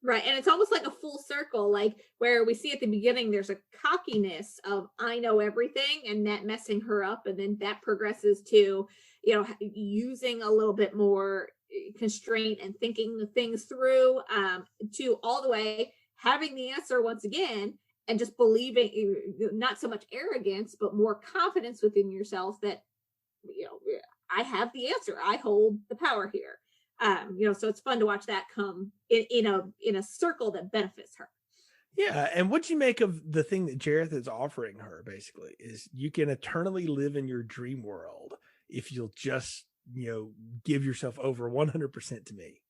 Right. And it's almost like a full circle, like where we see at the beginning, there's a cockiness of, I know everything, and that messing her up. And then that progresses to, using a little bit more constraint and thinking the things through, to all the way having the answer once again, and just believing, not so much arrogance, but more confidence within yourself that, I have the answer. I hold the power here. So it's fun to watch that come in a circle that benefits her. Yeah. And what you make of the thing that Jareth is offering her basically is you can eternally live in your dream world if you'll just, give yourself over 100% to me.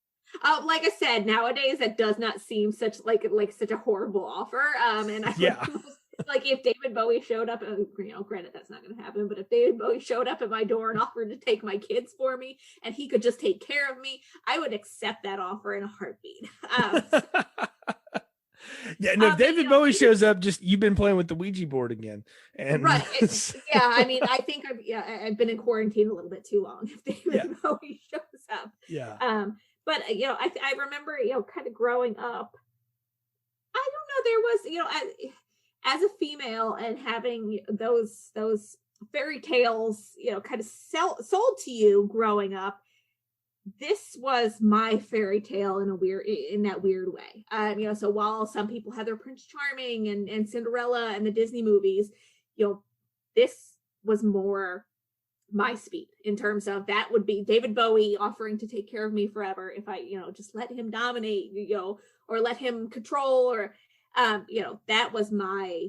Like I said, nowadays that does not seem such like such a horrible offer. And I like if David Bowie showed up, granted that's not going to happen, but if David Bowie showed up at my door and offered to take my kids for me and he could just take care of me, I would accept that offer in a heartbeat. Yeah, no, if David Bowie shows up, just you've been playing with the Ouija board again. And right. Yeah, I mean, I think I've been in quarantine a little bit too long if David Bowie shows up. Yeah. But I remember, kind of growing up, I don't know, there was, as a female and having those fairy tales, kind of sold to you growing up, this was my fairy tale in that weird way. So while some people had their Prince Charming and Cinderella and the Disney movies, this was more my speed in terms of that would be David Bowie offering to take care of me forever if I, just let him dominate, or let him control, or, that was my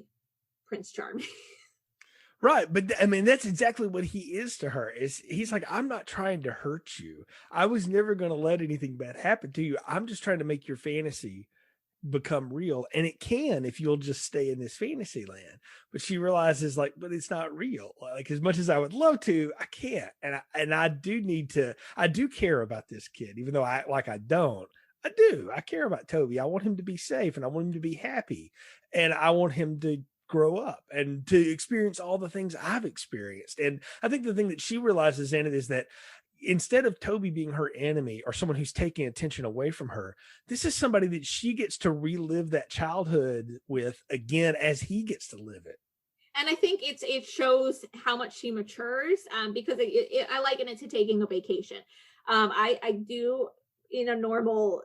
Prince Charming. Right. But I mean, that's exactly what he is to her. He's like, I'm not trying to hurt you. I was never going to let anything bad happen to you. I'm just trying to make your fantasy become real, and it can if you'll just stay in this fantasy land. But she realizes, like, but it's not real. Like, as much as I would love to, I can't. And I do need to. I do care about this kid, even though I don't. I do. I care about Toby. I want him to be safe, and I want him to be happy, and I want him to grow up and to experience all the things I've experienced. And I think the thing that she realizes in it is that instead of Toby being her enemy or someone who's taking attention away from her, this is somebody that she gets to relive that childhood with again as he gets to live it. And I think it shows how much she matures, because I liken it to taking a vacation. I do, in a normal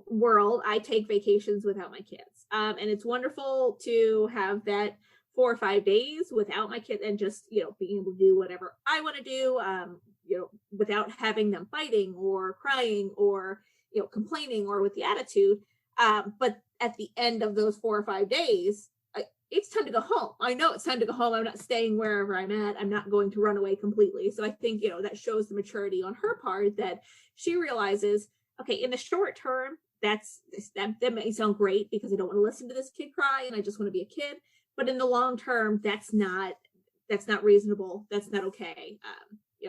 world, I take vacations without my kids, and it's wonderful to have that 4 or 5 days without my kids and just, being able to do whatever I want to do, without having them fighting or crying or, complaining or with the attitude. But at the end of those 4 or 5 days, it's time to go home. I know it's time to go home. I'm not staying wherever I'm at. I'm not going to run away completely. So I think, that shows the maturity on her part, that she realizes, okay, in the short term, that may sound great because I don't want to listen to this kid cry and I just want to be a kid. But in the long term, that's not reasonable. That's not okay.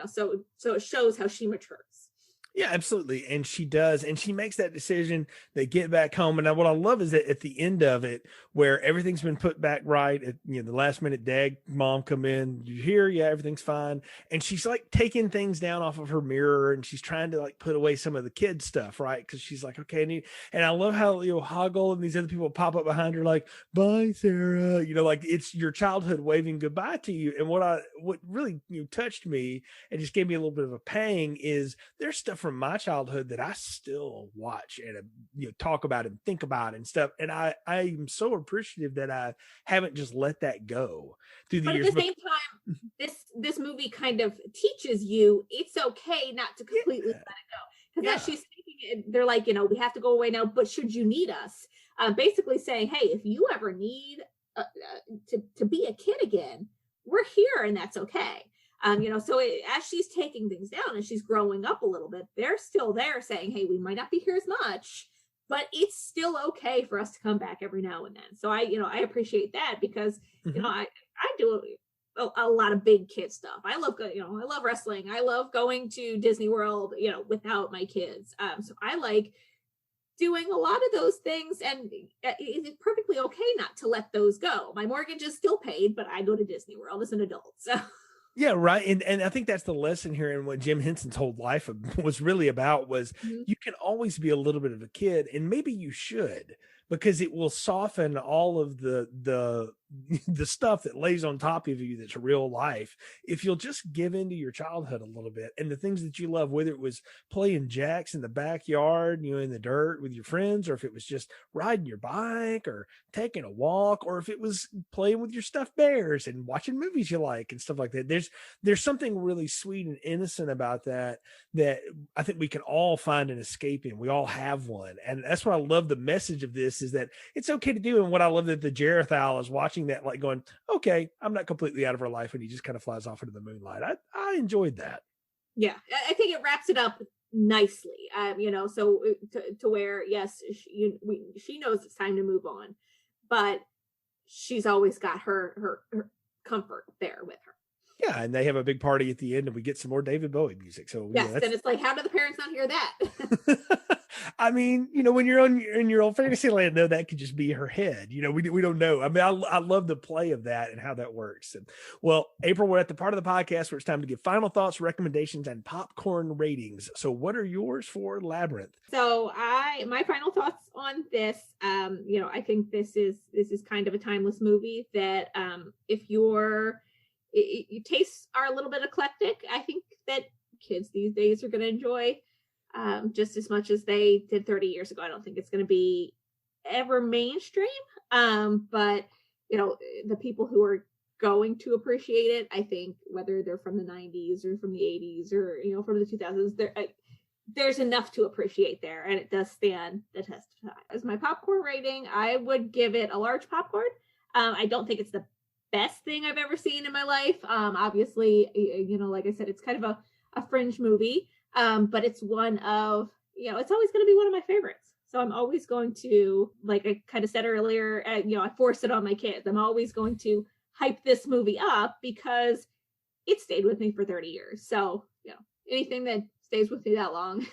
So it shows how she matures. Yeah, absolutely. And she does. And she makes that decision. They get back home. And what I love is that at the end of it, where everything's been put back right, at the last minute, Dad, Mom come in, you hear, yeah, everything's fine. And she's like taking things down off of her mirror, and she's trying to like put away some of the kid stuff, right? Because she's like, okay. And I love how, Hoggle and these other people pop up behind her like, bye, Sarah. Like it's your childhood waving goodbye to you. And what really touched me and just gave me a little bit of a pang is there's stuff from my childhood that I still watch and talk about and think about and stuff. And I'm so appreciative that I haven't just let that go through the years. But at the same time, this movie kind of teaches you it's okay not to completely let it go. Because as she's thinking it, they're like, we have to go away now, but should you need us? Basically saying, hey, if you ever need to be a kid again, we're here and that's okay. So as she's taking things down and she's growing up a little bit, they're still there saying, hey, we might not be here as much, but it's still okay for us to come back every now and then. So I appreciate that because, I do a lot of big kid stuff. I love, I love wrestling. I love going to Disney World, without my kids. So I like doing a lot of those things, and it's perfectly okay not to let those go. My mortgage is still paid, but I go to Disney World as an adult. So. Yeah, right. And I think that's the lesson here, and what Jim Henson's whole life was really about was you can always be a little bit of a kid, and maybe you should, because it will soften all of the stuff that lays on top of you that's real life if you'll just give into your childhood a little bit and the things that you love, whether it was playing jacks in the backyard, in the dirt with your friends, or if it was just riding your bike or taking a walk, or if it was playing with your stuffed bears and watching movies you like and stuff like that. There's something really sweet and innocent about that I think we can all find an escape in. We all have one. And that's what I love. The message of this is that it's okay to do. And what I love that the Jarethal is watching that, like going, okay, I'm not completely out of her life. And he just kind of flies off into the moonlight. I enjoyed that. Yeah. I think it wraps it up nicely. So to where, yes, she knows it's time to move on, but she's always got her comfort there with her. Yeah, and they have a big party at the end, and we get some more David Bowie music. So yes, and it's like, how do the parents not hear that? I mean, when you're in your old fantasy land, though, that could just be her head. We don't know. I mean, I love the play of that and how that works. And well, April, we're at the part of the podcast where it's time to give final thoughts, recommendations, and popcorn ratings. So, what are yours for Labyrinth? So, my final thoughts on this. I think this is kind of a timeless movie that if your tastes are a little bit eclectic, I think that kids these days are going to enjoy just as much as they did 30 years ago. I don't think it's going to be ever mainstream, but the people who are going to appreciate it, I think, whether they're from the 90s or from the 80s or from the 2000s, there's enough to appreciate there, and it does stand the test of time. As my popcorn rating, I would give it a large popcorn. I don't think it's the best thing I've ever seen in my life. Obviously, like I said, it's kind of a fringe movie, but it's one of, it's always going to be one of my favorites. So I'm always going to, like I kind of said earlier, I force it on my kids. I'm always going to hype this movie up because it stayed with me for 30 years. So, anything that stays with me that long,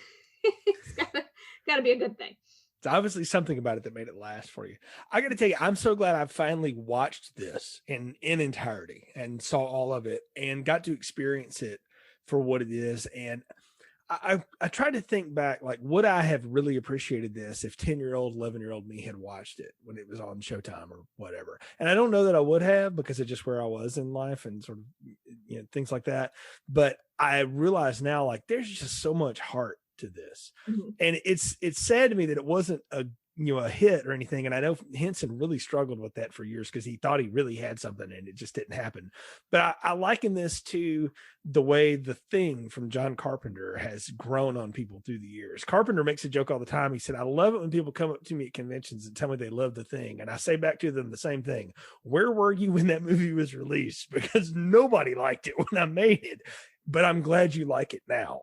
it's gotta be a good thing. It's obviously something about it that made it last for you. I got to tell you, I'm so glad I finally watched this in entirety and saw all of it and got to experience it for what it is. And I tried to think back, like, would I have really appreciated this if 10-year-old, 11-year-old me had watched it when it was on Showtime or whatever? And I don't know that I would have, because of just where I was in life and sort of, things like that. But I realize now, like, there's just so much heart to this. Mm-hmm. And it's sad to me that it wasn't a hit or anything. And I know Henson really struggled with that for years because he thought he really had something and it just didn't happen. But I liken this to the way The Thing from John Carpenter has grown on people through the years. Carpenter makes a joke all the time. He said, I love it when people come up to me at conventions and tell me they love The Thing. And I say back to them the same thing. Where were you when that movie was released? Because nobody liked it when I made it, but I'm glad you like it now.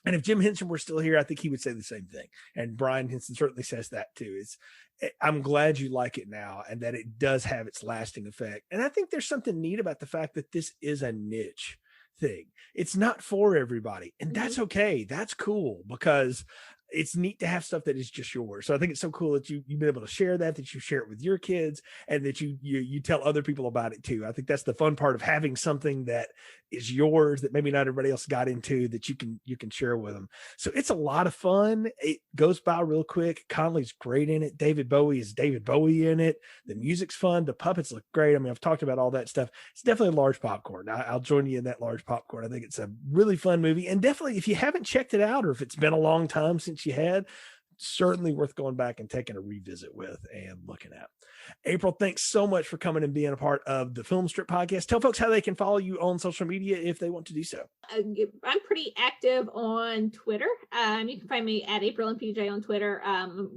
And if Jim Henson were still here, I think he would say the same thing. And Brian Henson certainly says that too. I'm glad you like it now and that it does have its lasting effect. And I think there's something neat about the fact that this is a niche thing. It's not for everybody. And that's okay. That's cool, because it's neat to have stuff that is just yours. So I think it's so cool that you've been able to share that you share it with your kids, and that you tell other people about it too. I think that's the fun part of having something that is yours that maybe not everybody else got into, that you can share with them. So it's a lot of fun. It goes by real quick. Conley's great in it. David Bowie is David Bowie in it. The music's fun. The puppets look great. I mean, I've talked about all that stuff. It's definitely a large popcorn. I'll join you in that large popcorn. I think it's a really fun movie. And definitely, if you haven't checked it out, or if it's been a long time since you had, certainly worth going back and taking a revisit with and looking at. April, thanks so much for coming and being a part of the Film Strip podcast. Tell folks how they can follow you on social media if they want to do so. I'm pretty active on Twitter. You can find me at April and PJ on Twitter.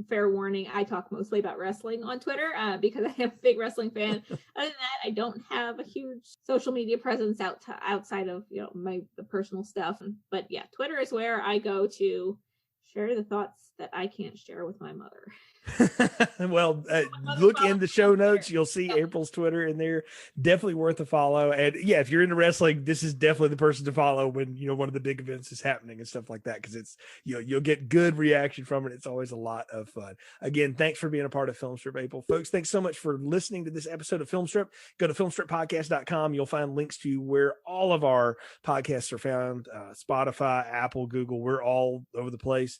Fair warning, I talk mostly about wrestling on Twitter because I am a big wrestling fan. Other than that, I don't have a huge social media presence outside of the personal stuff. But yeah, Twitter is where I go to share the thoughts that I can't share with my mother. Well, look in the show notes. You'll see April's Twitter in there. Definitely worth a follow. And yeah, if you're into wrestling, this is definitely the person to follow when one of the big events is happening and stuff like that, because it's you'll get good reaction from it. It's always a lot of fun. Again, thanks for being a part of Film Strip, April. Folks, thanks so much for listening to this episode of Film Strip. Go to filmstrippodcast.com. You'll find links to where all of our podcasts are found. Spotify, Apple, Google. We're all over the place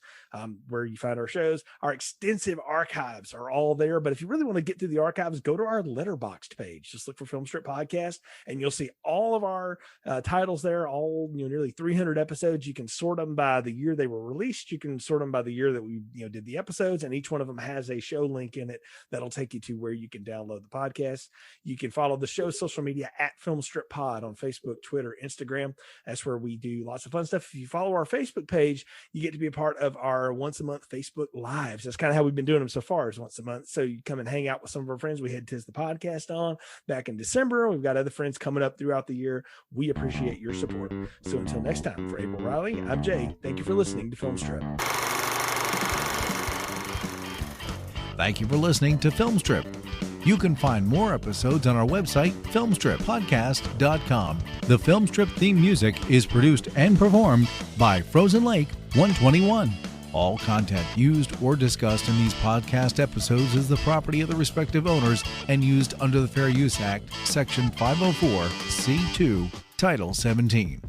where you find our shows. Our extensive archives are all there. But if you really want to get through the archives, go to our Letterboxd page. Just look for Film Strip Podcast, and you'll see all of our titles there, all nearly 300 episodes. You can sort them by the year they were released. You can sort them by the year that we did the episodes, and each one of them has a show link in it that'll take you to where you can download the podcast. You can follow the show's social media at Film Strip Pod on Facebook, Twitter, Instagram. That's where we do lots of fun stuff. If you follow our Facebook page, you get to be a part of our once a month Facebook Lives. That's kind of how we've been doing them so far, is once a month. So you come and hang out with some of our friends. We had Tis the Podcast on back in December. We've got other friends coming up throughout the year. We appreciate your support. So until next time, for April Riley, I'm Jay. Thank you for listening to Film Strip. Thank you for listening to Film Strip. You can find more episodes on our website, filmstrippodcast.com. The Film Strip theme music is produced and performed by Frozen Lake 121. All content used or discussed in these podcast episodes is the property of the respective owners and used under the Fair Use Act, Section 504, C2, Title 17.